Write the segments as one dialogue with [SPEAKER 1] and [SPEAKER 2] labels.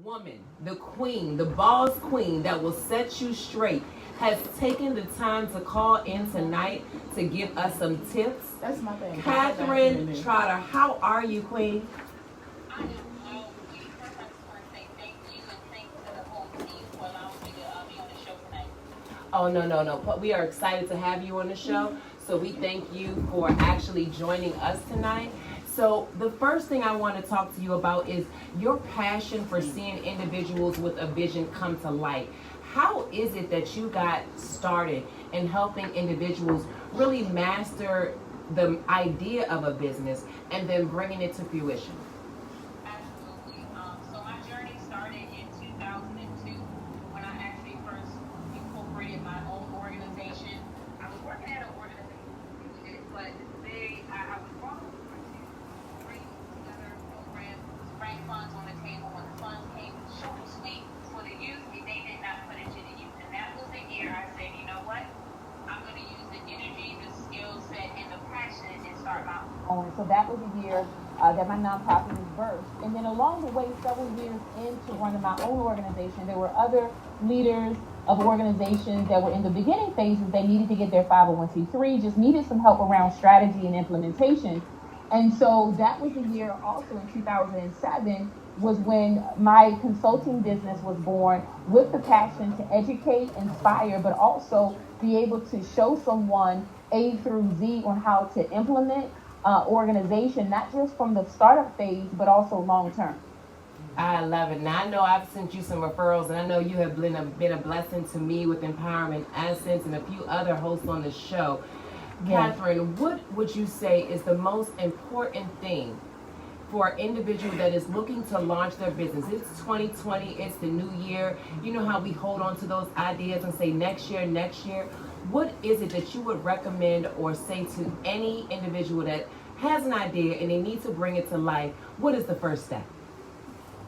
[SPEAKER 1] woman, the queen, the boss queen that will set you straight, has taken the time to call in tonight to give us some tips.
[SPEAKER 2] That's my thing.
[SPEAKER 1] Catherine Trotter, how are you, queen?
[SPEAKER 3] I am well. First, I just want to say thank you and thanks to the whole team for allowing me to be on the show tonight.
[SPEAKER 1] Oh, no. But we are excited to have you on the show. So we thank you for actually joining us tonight. So the first thing I want to talk to you about is your passion for seeing individuals with a vision come to light. How is it that you got started in helping individuals really master the idea of a business and then bringing it to fruition?
[SPEAKER 3] Absolutely. So my journey started in 2002 when I actually first incorporated my own organization. I was working at an organization, but I was following to bring together programs, bring funds on the table. When the funds came short and sweet for the youth, they did not put it to the youth. And that was the year I said, you know what? I'm going to use the energy, the skill set, and the passion and start my own. So that was the year that my nonprofit was birthed. And then along the way, several years into running my own organization, there were other leaders of organizations that were in the beginning phases. They needed to get their 501c3, just needed some help around strategy and implementation. And so that was the year also in 2007 was when my consulting business was born with the passion to educate, inspire, but also be able to show someone A through Z on how to implement organization, not just from the startup phase, but also long term.
[SPEAKER 1] I love it. Now, I know I've sent you some referrals, and I know you have been a blessing to me with Empowerment Essence and a few other hosts on the show. Yes. Catherine, what would you say is the most important thing for an individual that is looking to launch their business? It's 2020, it's the new year. You know how we hold on to those ideas and say next year. What is it that you would recommend or say to any individual that has an idea and they need to bring it to life? What is the first step?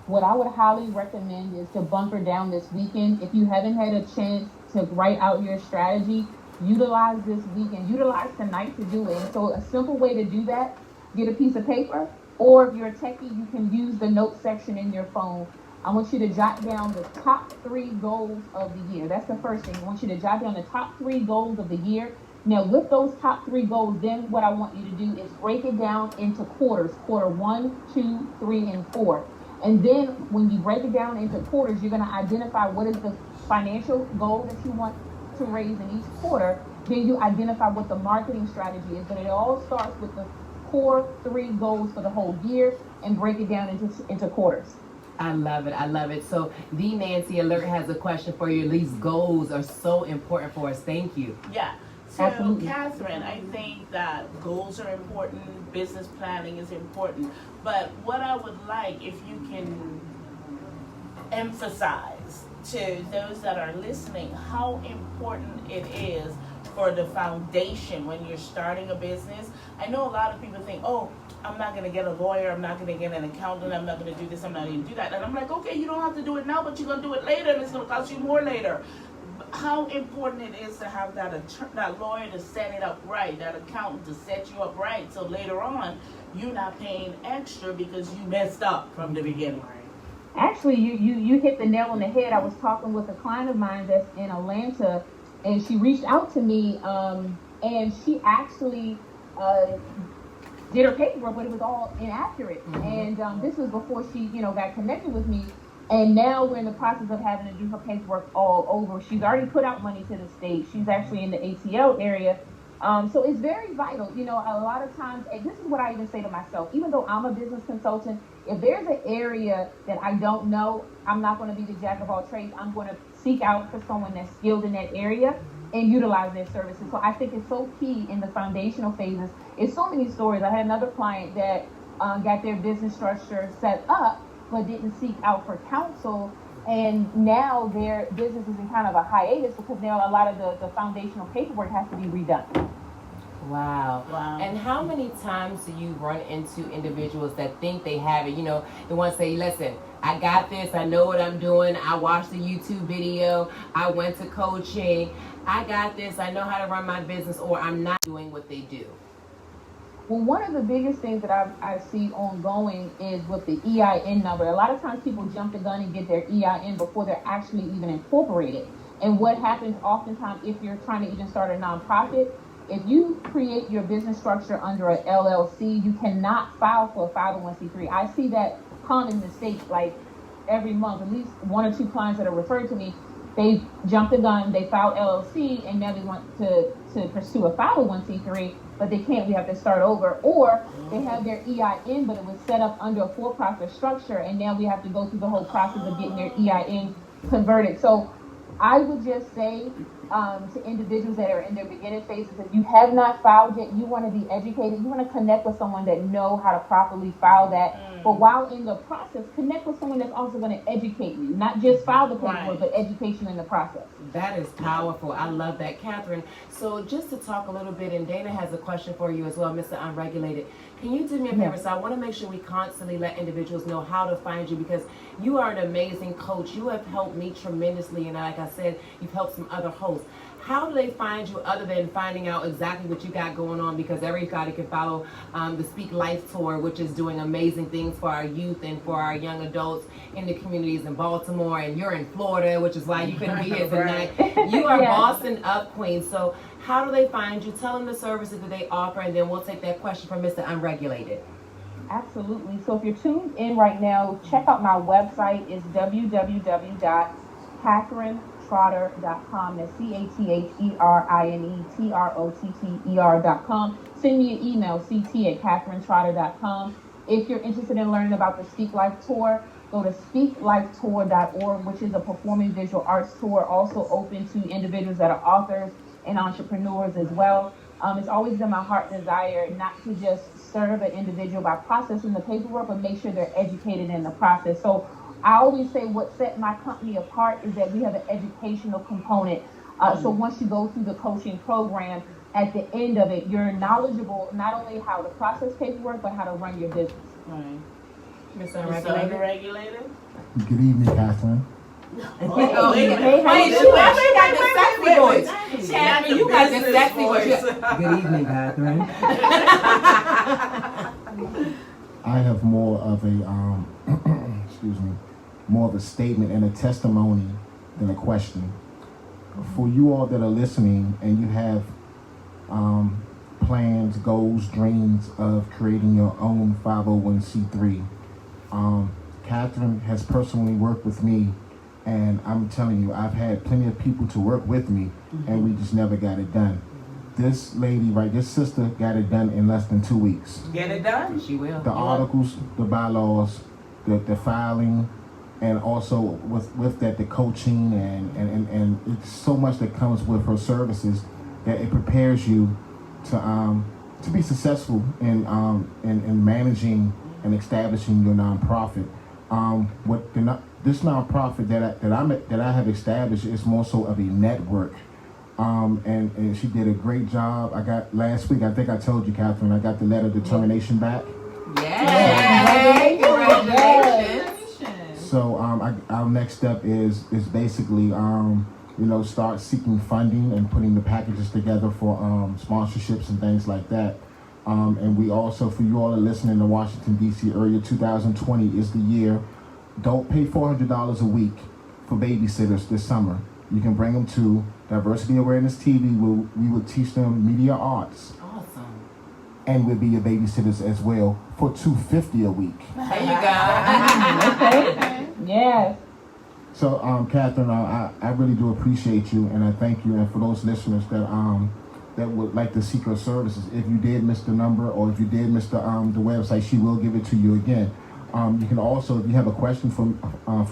[SPEAKER 3] What I would highly recommend is to bunker down this weekend. If you haven't had a chance to write out your strategy, utilize this weekend, utilize tonight to do it. So a simple way to do that, get a piece of paper, or if you're a techie, you can use the notes section in your phone. I want you to jot down the top 3 goals of the year. That's the first thing. I want you to jot down the top 3 goals of the year. Now, with those top 3 goals, then what I want you to do is break it down into quarters. Quarter 1, 2, 3, and 4. And then when you break it down into quarters, you're going to identify what is the financial goal that you want to raise in each quarter. Then you identify what the marketing strategy is. But it all starts with the core 3 goals for the whole year and break it down into quarters.
[SPEAKER 1] I love it. So the Nancy Alert has a question for you. These goals are so important for us. Thank you.
[SPEAKER 2] Yeah. So,
[SPEAKER 3] Absolutely.
[SPEAKER 2] Catherine, I think that goals are important, business planning is important, but what I would like if you can emphasize to those that are listening how important it is for the foundation when you're starting a business. I know a lot of people think, oh, I'm not going to get a lawyer, I'm not going to get an accountant, I'm not going to do this, I'm not going to do that. And I'm like, okay, you don't have to do it now, but you're going to do it later, and it's going to cost you more later. How important it is to have that lawyer to set it up right, that accountant to set you up right, so later on you're not paying extra because you messed up from the beginning.
[SPEAKER 3] Actually, you hit the nail on the head. I was talking with a client of mine that's in Atlanta, and she reached out to me, and she actually did her paperwork, but it was all inaccurate. Mm-hmm. And this was before she, got connected with me. And now we're in the process of having to do her paperwork all over. She's already put out money to the state. She's actually in the ATL area. So it's very vital. A lot of times, and this is what I even say to myself, even though I'm a business consultant, if there's an area that I don't know, I'm not going to be the jack of all trades. I'm going to seek out for someone that's skilled in that area and utilize their services. So I think it's so key in the foundational phases. It's so many stories. I had another client that got their business structure set up, but didn't seek out for counsel, and now their business is in kind of a hiatus because now a lot of the foundational paperwork has to be redone.
[SPEAKER 1] Wow. And how many times do you run into individuals that think they have it? They want to say, listen, I got this, I know what I'm doing, I watched the YouTube video, I went to coaching, I got this, I know how to run my business, or I'm not doing what they do.
[SPEAKER 4] Well, one of the biggest things that I see ongoing is with the EIN number. A lot of times people jump the gun and get their EIN before they're actually even incorporated. And what happens oftentimes if you're trying to even start a nonprofit, if you create your business structure under a LLC, you cannot file for a 501c3. I see that common mistake like every month. At least one or two clients that are referred to me, they jumped the gun, they filed LLC, and now they want to pursue a 501c3, but they can't. We have to start over. Or they have their EIN, but it was set up under a for-profit structure, and now we have to go through the whole process of getting their EIN converted. So I would just say to individuals that are in their beginning phases, if you have not filed yet, you want to be educated, you want to connect with someone that know how to properly file that. But while in the process, connect with someone that's also going to educate you, not just file the paperwork, but education in the process.
[SPEAKER 1] That is powerful. I love that, Catherine. So just to talk a little bit, and Dana has a question for you as well, Mr. Unregulated. Can you do me a favor? So I want to make sure we constantly let individuals know how to find you, because you are an amazing coach. You have helped me tremendously, and like I said, you've helped some other hosts. How do they find you other than finding out exactly what you got going on? Because everybody can follow the Speak Life Tour, which is doing amazing things for our youth and for our young adults in the communities in Baltimore. And you're in Florida, which is why you couldn't be here tonight. You are Boston up, Queen. So how do they find you? Tell them the services that they offer, and then we'll take that question from Mr. Unregulated.
[SPEAKER 4] Absolutely. So if you're tuned in right now, check out my website. It's www.CatherineTrotter.com. That's CatherineTrotter.com. Send me an email, ct@CatherineTrotter.com. If you're interested in learning about the Speak Life Tour, go to speaklifetour.org, which is a performing visual arts tour, also open to individuals that are authors and entrepreneurs as well. It's always been my heart desire not to just serve an individual by processing the paperwork, but make sure they're educated in the process. So I always say what set my company apart is that we have an educational component. So once you go through the coaching program, at the end of it, you're knowledgeable not only how to process paperwork, but how to run your business.
[SPEAKER 2] Right.
[SPEAKER 1] Mr.
[SPEAKER 2] Unregulated?
[SPEAKER 1] Unregulated?
[SPEAKER 5] Good evening, Catherine.
[SPEAKER 2] Oh, wait a minute.
[SPEAKER 4] Hey,
[SPEAKER 1] Wait,
[SPEAKER 4] how
[SPEAKER 1] you
[SPEAKER 4] you
[SPEAKER 1] got the sexy voice.
[SPEAKER 2] Catherine,
[SPEAKER 1] You got the sexy voice.
[SPEAKER 6] Good evening, Catherine.
[SPEAKER 5] I have more of a, more of a statement and a testimony than a question. For you all that are listening and you have plans, goals, dreams of creating your own 501c3, Catherine has personally worked with me, and I'm telling you, I've had plenty of people to work with me, and we just never got it done. This lady, this sister got it done in less than 2 weeks.
[SPEAKER 2] Get it done?
[SPEAKER 1] She will.
[SPEAKER 5] The articles, the bylaws, the filing, and also with that, the coaching, and it's so much that comes with her services that it prepares you to be successful in managing and establishing your nonprofit. This nonprofit that I have established is more so of a network, and she did a great job. I got last week, I think I told you, Catherine, I got the letter of determination back.
[SPEAKER 1] Yay! Congratulations!
[SPEAKER 5] So our next step is basically start seeking funding and putting the packages together for sponsorships and things like that. And we also, for you all that are listening in the Washington, D.C. area, 2020 is the year. Don't pay $400 a week for babysitters this summer. You can bring them to Diversity Awareness TV. We will teach them media arts.
[SPEAKER 1] Awesome.
[SPEAKER 5] And we'll be your babysitters as well for $250 a week.
[SPEAKER 1] There you go.
[SPEAKER 4] Okay. Yes.
[SPEAKER 5] So, Catherine, I really do appreciate you, and I thank you. And for those listeners that would like to seek her services, if you did miss the number or if you did miss the website, she will give it to you again. You can also, if you have a question for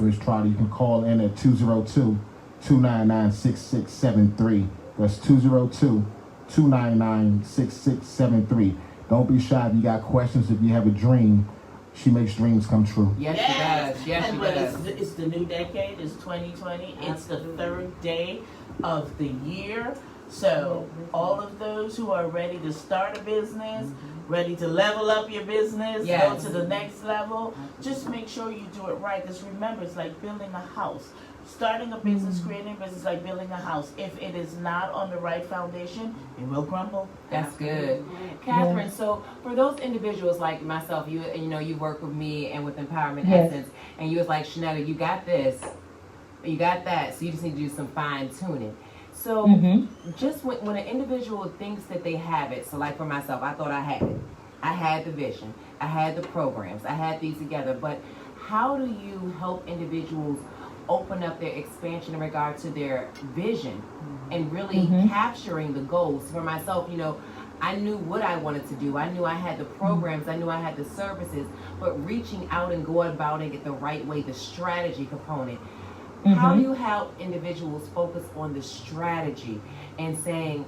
[SPEAKER 5] Ms. Trotter, you can call in at 202-299-6673. That's 202-299-6673. Don't be shy if you got questions. If you have a dream, she makes dreams come true.
[SPEAKER 1] Yes, she does. Yes, she does.
[SPEAKER 2] It's the new decade. It's 2020. It's the third day of the year. So all of those who are ready to start a business, ready to level up your business, go to the next level, just make sure you do it right. Because remember, it's like building a house. Starting a business, creating a business is like building a house. If it is not on the right foundation, it will crumble.
[SPEAKER 1] That's good. Catherine, so for those individuals like myself, you know, you work with me and with Empowerment Essence, and you was like, Shanetta, you got this, you got that, so you just need to do some fine tuning. So just when an individual thinks that they have it, so like for myself, I thought I had it. I had the vision, I had the programs, I had these together, but how do you help individuals open up their expansion in regard to their vision and really capturing the goals? For myself, you know, I knew what I wanted to do. I knew I had the programs, I knew I had the services, but reaching out and going about it the right way, the strategy component. How do you help individuals focus on the strategy and saying,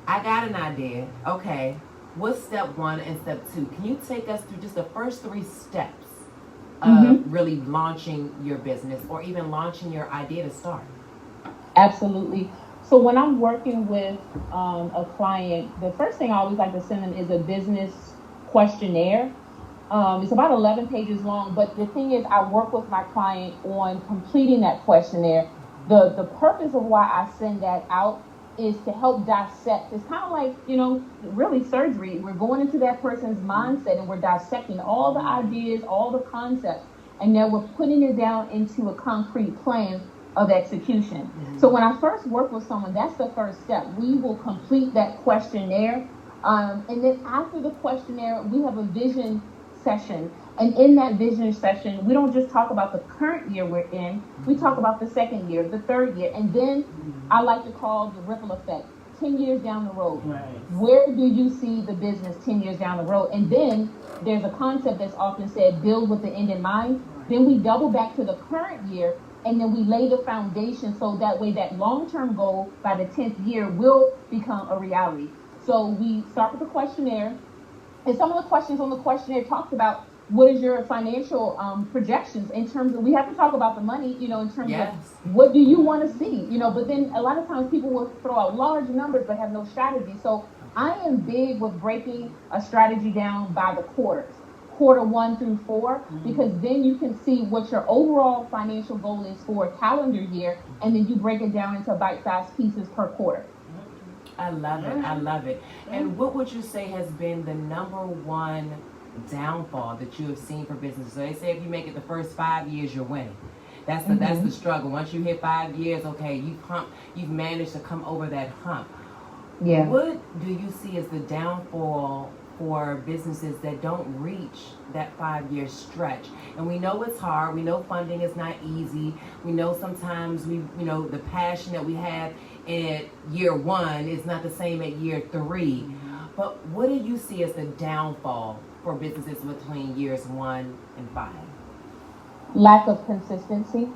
[SPEAKER 1] I got an idea, okay, what's step 1 and step 2? Can you take us through just the first 3 steps of really launching your business or even launching your idea to start?
[SPEAKER 4] Absolutely. So when I'm working with a client, the first thing I always like to send them is a business questionnaire. It's about 11 pages long, but the thing is, I work with my client on completing that questionnaire. The purpose of why I send that out is to help dissect. It's kind of like, you know, really surgery. We're going into that person's mindset and we're dissecting all the ideas, all the concepts, and then we're putting it down into a concrete plan of execution. So when I first work with someone, that's the first step. We will complete that questionnaire. And then after the questionnaire, we have a vision session. And in that vision session, we don't just talk about the current year we're in, we talk about the second year, the third year, and then I like to call the ripple effect, 10 years down the road. Where do you see the business 10 years down the road? And then there's a concept that's often said, build with the end in mind. Then we double back to the current year, and then we lay the foundation so that way that long-term goal by the 10th year will become a reality. So we start with the questionnaire. And some of the questions on the questionnaire talked about what is your financial projections in terms of, we have to talk about the money, you know, in terms of what do you want to see, you know, but then a lot of times people will throw out large numbers but have no strategy. So I am big with breaking a strategy down by the quarters, quarter 1 through 4, because then you can see what your overall financial goal is for a calendar year, and then you break it down into bite-sized pieces per quarter.
[SPEAKER 1] I love it. I love it. And what would you say has been the number one downfall that you have seen for business? So they say if you make it the first 5 years, you're winning. That's the struggle. Once you hit 5 years, okay, you've managed to come over that hump.
[SPEAKER 4] Yeah.
[SPEAKER 1] What do you see as the downfall for businesses that don't reach that 5-year stretch? And we know it's hard. We know funding is not easy. We know sometimes the passion that we have at year 1 is not the same at year 3. But what do you see as the downfall for businesses between years 1 and 5?
[SPEAKER 4] Lack of consistency.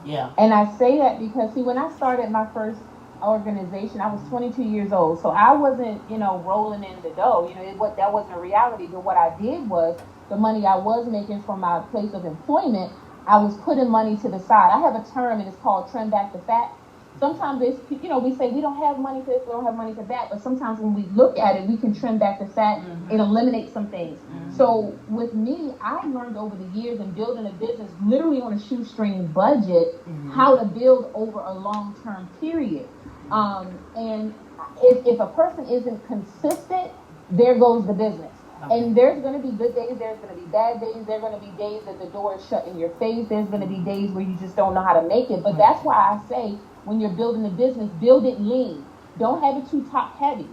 [SPEAKER 2] Yeah.
[SPEAKER 4] And I say that because, see, when I started my first organization, I was 22 years old. So I wasn't, rolling in the dough. That wasn't a reality. But what I did was, the money I was making from my place of employment, I was putting money to the side. I have a term, and it's called trim back the fat. Sometimes it's, we say we don't have money for this, we don't have money for that, but sometimes when we look at it, we can trim back the fat and eliminate some things. So with me, I learned over the years in building a business, literally on a shoestring budget, how to build over a long-term period. And if a person isn't consistent, there goes the business. And there's going to be good days, there's going to be bad days, there's going to be days that the door is shut in your face, there's going to be days where you just don't know how to make it. But that's why I say, when you're building a business, build it lean. Don't have it too top heavy.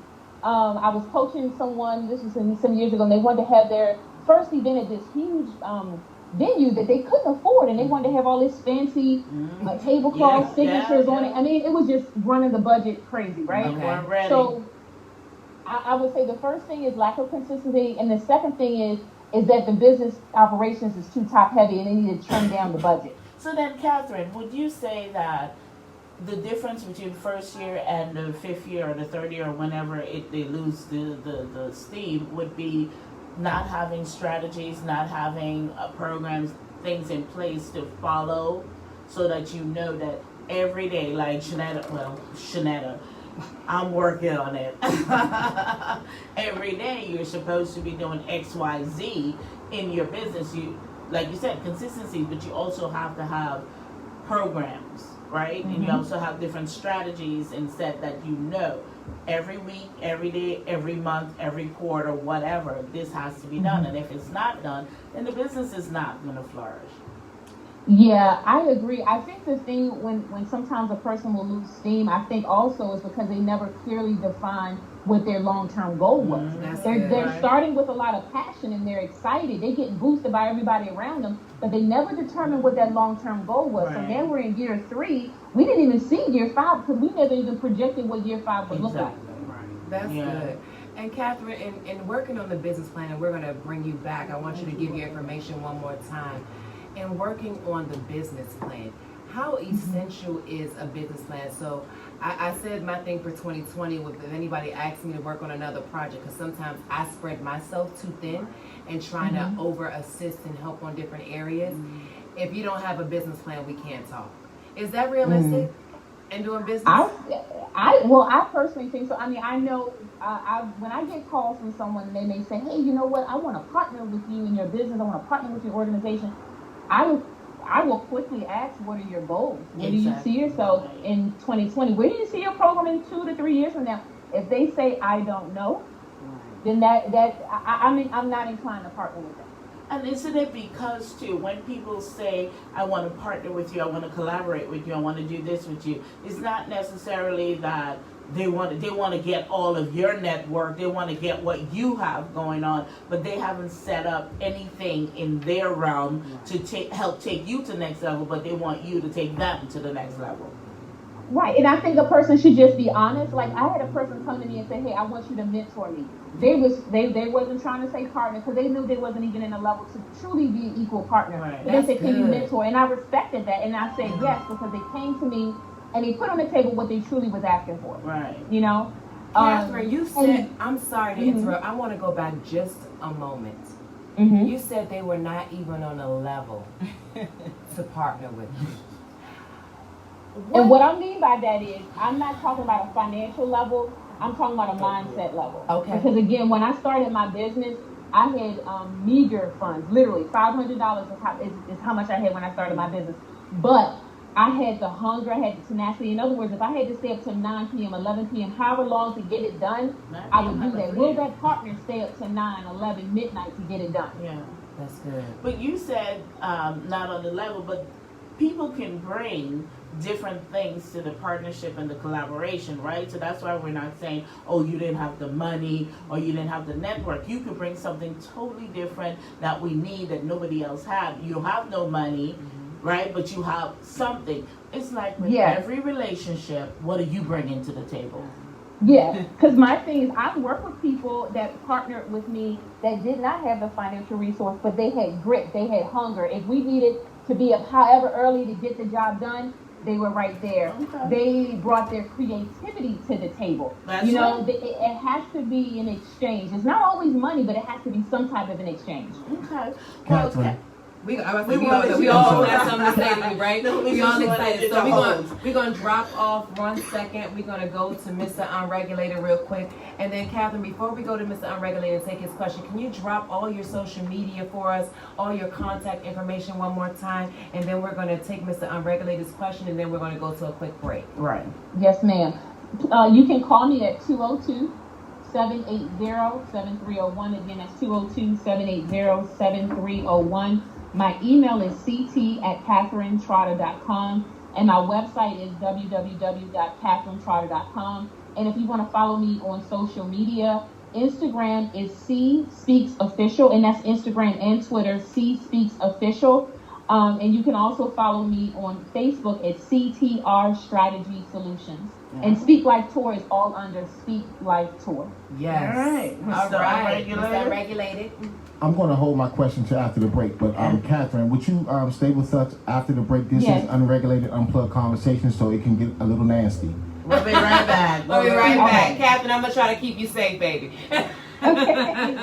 [SPEAKER 4] I was coaching someone, this was some years ago, and they wanted to have their first event at this huge venue that they couldn't afford, and they wanted to have all this fancy tablecloth signatures on it. I mean, it was just running the budget crazy, right?
[SPEAKER 2] Okay.
[SPEAKER 4] So I would say the first thing is lack of consistency, and the second thing is that the business operations is too top heavy, and they need to trim down the budget.
[SPEAKER 2] So then, Catherine, would you say that the difference between first year and the 5th year or the 3rd year or whenever they lose the steam would be not having strategies, not having programs, things in place to follow, so that you know that every day, like Shanetta, I'm working on it. Every day you're supposed to be doing X, Y, Z in your business. You, like you said, consistency, but you also have to have programs, right? And you also have different strategies and set that every week, every day, every month, every quarter, whatever, this has to be done. And if it's not done, then the business is not going to flourish.
[SPEAKER 4] Yeah, I agree. I think the thing when sometimes a person will lose steam, I think also is because they never clearly define what their long-term goal was. They're starting with a lot of passion and they're excited. They're getting boosted by everybody around them, but they never determined what that long-term goal was. So now we're in year 3. We didn't even see year 5 because we never even projected what year 5 would look like.
[SPEAKER 1] That's good. And Catherine, in working on the business plan, and we're going to bring you back, I want you to give your information one more time. In working on the business plan, how essential is a business plan? So I said my thing for 2020 was if anybody asks me to work on another project, because sometimes I spread myself too thin and trying to over assist and help on different areas. If you don't have a business plan, we can't talk. Is that realistic in doing business?
[SPEAKER 4] I personally think so. I mean, I know when I get calls from someone, they may say, hey, you know what, I want to partner with you in your business, I want to partner with your organization. I will quickly ask, what are your goals? Where do you see yourself in 2020? Where do you see your program in 2 to 3 years from now? If they say, I don't know, then I mean, I'm not inclined to partner with them.
[SPEAKER 2] And isn't it because, too, when people say, I want to partner with you, I want to collaborate with you, I want to do this with you, it's not necessarily that they want to get all of your network, they want to get what you have going on, but they haven't set up anything in their realm to help take you to the next level, but they want you to take them to the next level.
[SPEAKER 4] Right, and I think a person should just be honest. Like, I had a person come to me and say, hey, I want you to mentor me. They wasn't trying to say partner because they knew they wasn't even in a level to truly be an equal partner.
[SPEAKER 1] Right.
[SPEAKER 4] But they said, can you mentor? And I respected that, and I said yes because they came to me and they put on the table what they truly was asking for.
[SPEAKER 2] Right.
[SPEAKER 4] You know?
[SPEAKER 1] Catherine, you said, I'm sorry to interrupt. I want to go back just a moment. You said they were not even on a level to partner with you.
[SPEAKER 4] And what I mean by that is, I'm not talking about a financial level. I'm talking about a mindset level.
[SPEAKER 1] Okay.
[SPEAKER 4] Because again, when I started my business, I had meager funds. Literally, $500 is how much I had when I started my business. But I had the hunger, I had the tenacity. In other words, if I had to stay up till 9 p.m., 11 p.m., however long to get it done, I would do that. Will that partner stay up till 9, 11, midnight to get it done?
[SPEAKER 2] Yeah.
[SPEAKER 1] That's good.
[SPEAKER 2] But you said not on the level, but people can bring different things to the partnership and the collaboration, right? So that's why we're not saying, oh, you didn't have the money or you didn't have the network. You could bring something totally different that we need that nobody else had. You have no money, right? But you have something. It's like with every relationship, what are you bringing to the table?
[SPEAKER 4] Yeah, because my thing is, I've worked with people that partnered with me that did not have the financial resource, but they had grit, they had hunger. If we needed to be up however early to get the job done, they were right there. Okay. They brought their creativity to the table.
[SPEAKER 2] That's
[SPEAKER 4] it has to be an exchange. It's not always money, but it has to be some type of an exchange.
[SPEAKER 2] Okay.
[SPEAKER 5] Catherine.
[SPEAKER 1] We all have something to say to me, right? We all excited. So we're gonna drop off 1 second. We're gonna go to Mr. Unregulated real quick. And then Catherine, before we go to Mr. Unregulated and take his question, can you drop all your social media for us, all your contact information one more time? And then we're gonna take Mr. Unregulated's question and then we're gonna go to a quick break.
[SPEAKER 2] Right.
[SPEAKER 4] Yes, ma'am. You can call me at 202-780-7301. Again, that's 202-780-7301. My email is ct@catherinetrotter.com, and my website is www.catherinetrotter.com. And if you want to follow me on social media, Instagram is C Speaks Official, and that's Instagram and Twitter, C Speaks Official. And you can also follow me on Facebook at CTR Strategy Solutions. And Speak Life Tour is all under Speak Life Tour.
[SPEAKER 1] Yes.
[SPEAKER 2] All right.
[SPEAKER 1] Mr. Unregulated.
[SPEAKER 5] I'm going to hold my question to after the break, but Catherine, would you stay with us after the break? This is Unregulated, Unplugged Conversation, so it can get a little nasty.
[SPEAKER 2] We'll be right back.
[SPEAKER 1] We'll be right back. Catherine, I'm going to try to keep you safe, baby.
[SPEAKER 4] Okay.